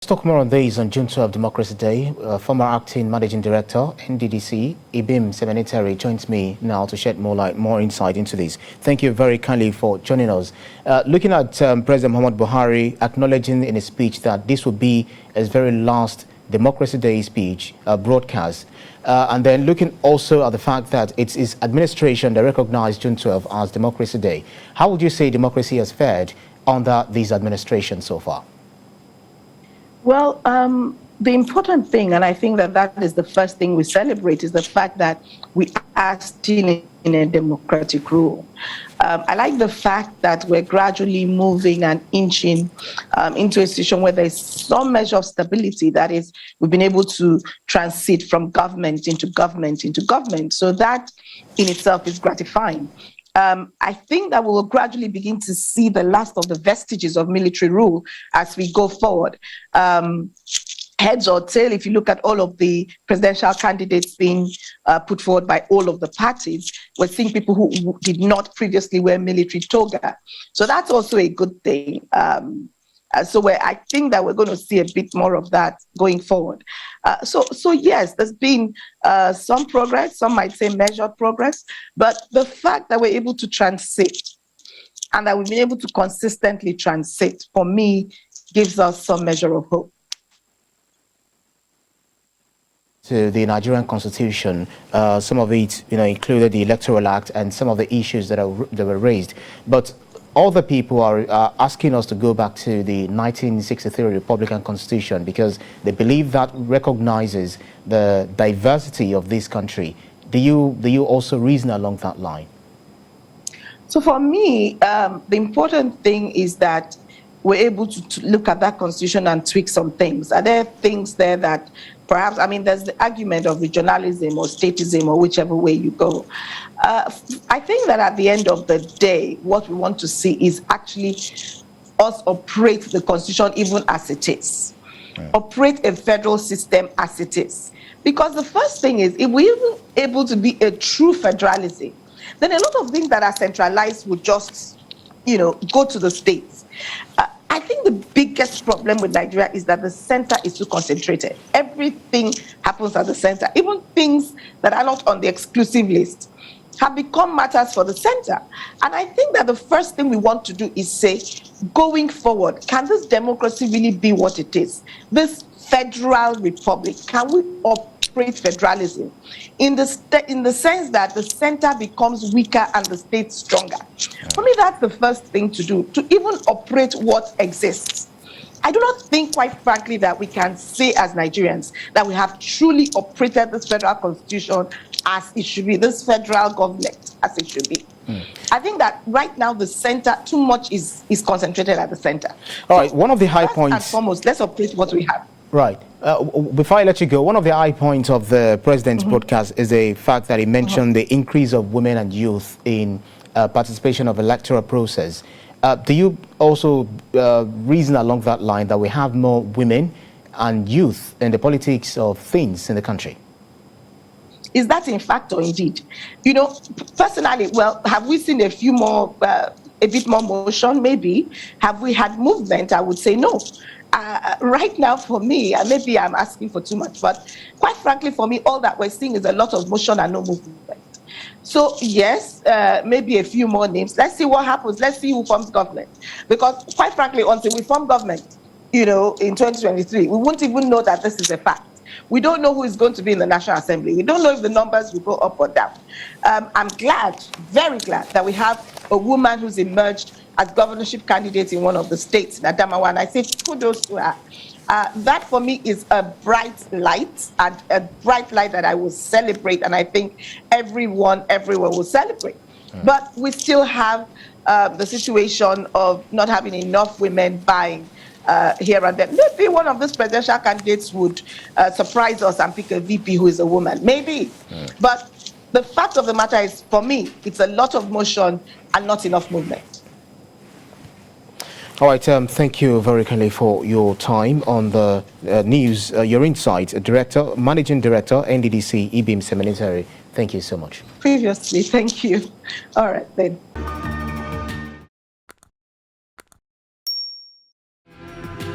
Let's talk more on this on June 12, Democracy Day. Former acting managing director, nddc, Ibim Semenitari, joins me now to shed more light, more insight into this. Thank you very kindly for joining us. Looking at President Muhammad Buhari acknowledging in his speech that this will be his very last Democracy Day speech broadcast, and then looking also at the fact that it's his administration that recognized June 12 as Democracy Day. How would you say democracy has fared under this administration so far? Well, the important thing, and I think that is the first thing we celebrate, is the fact that we are still in a democratic rule. I like the fact that we're gradually moving and inching into a situation where there's some measure of stability. That is, we've been able to transit from government into government into government. So that in itself is gratifying. I think that we will gradually begin to see the last of the vestiges of military rule as we go forward. Heads or tail, if you look at all of the presidential candidates being put forward by all of the parties, we're seeing people who did not previously wear military toga. So that's also a good thing. I think that we're going to see a bit more of that going forward. So yes, there's been some progress, some might say measured progress, but the fact that we're able to transit and that we've been able to consistently transit, for me, gives us some measure of hope. To the Nigerian Constitution, some of it, included the Electoral Act and some of the issues that were raised, but other people are asking us to go back to the 1963 Republican Constitution because they believe that recognizes the diversity of this country. Do you also reason along that line? So for me, the important thing is that we're able to look at that constitution and tweak some things. Are there things there that perhaps, there's the argument of regionalism or statism or whichever way you go. I think that at the end of the day, what we want to see is actually us operate the constitution even as it is. Right. Operate a federal system as it is. Because the first thing is, if we're even able to be a true federalism, then a lot of things that are centralized would just, go to the states. I think the biggest problem with Nigeria is that the center is too concentrated. Everything happens at the center. Even things that are not on the exclusive list have become matters for the center. And I think that the first thing we want to do is say, going forward, can this democracy really be what it is? This federal republic, can we operate federalism in the sense that the center becomes weaker and the state stronger? For me, that's the first thing to do, to even operate what exists. I do not think, quite frankly, that we can say as Nigerians that we have truly operated this federal constitution as it should be, this federal government as it should be. I think that right now the center, too much is concentrated at the center. All right, one of the high points... First and foremost, let's operate what we have. Right. Before I let you go, one of the high points of the president's broadcast is the fact that he mentioned the increase of women and youth in participation of electoral process. Do you also reason along that line that we have more women and youth in the politics of things in the country? Is that in fact or indeed? Personally, well, have we seen a few more, a bit more motion? Maybe. Have we had movement? I would say no. Right now, for me, and maybe I'm asking for too much, but quite frankly, for me, all that we're seeing is a lot of motion and no movement. So yes, maybe a few more names. Let's see what happens. Let's see who forms government. Because quite frankly, until we form government, in 2023, we won't even know that this is a fact. We don't know who is going to be in the National Assembly. We don't know if the numbers will go up or down. I'm glad, very glad, that we have a woman who's emerged as governorship candidate in one of the states, in Adamawa, and I say kudos to her. That for me is a bright light, and a bright light that I will celebrate, and I think everyone everywhere will celebrate. But we still have the situation of not having enough women buying here and there. Maybe one of these presidential candidates would surprise us and pick a VP who is a woman. Maybe. But the fact of the matter is, for me, it's a lot of motion and not enough movement. All right, thank you very kindly for your time on the news, your insight. Managing Director, nddc, Ibim Semenitari. Thank you so much. Previously, thank you. All right, then.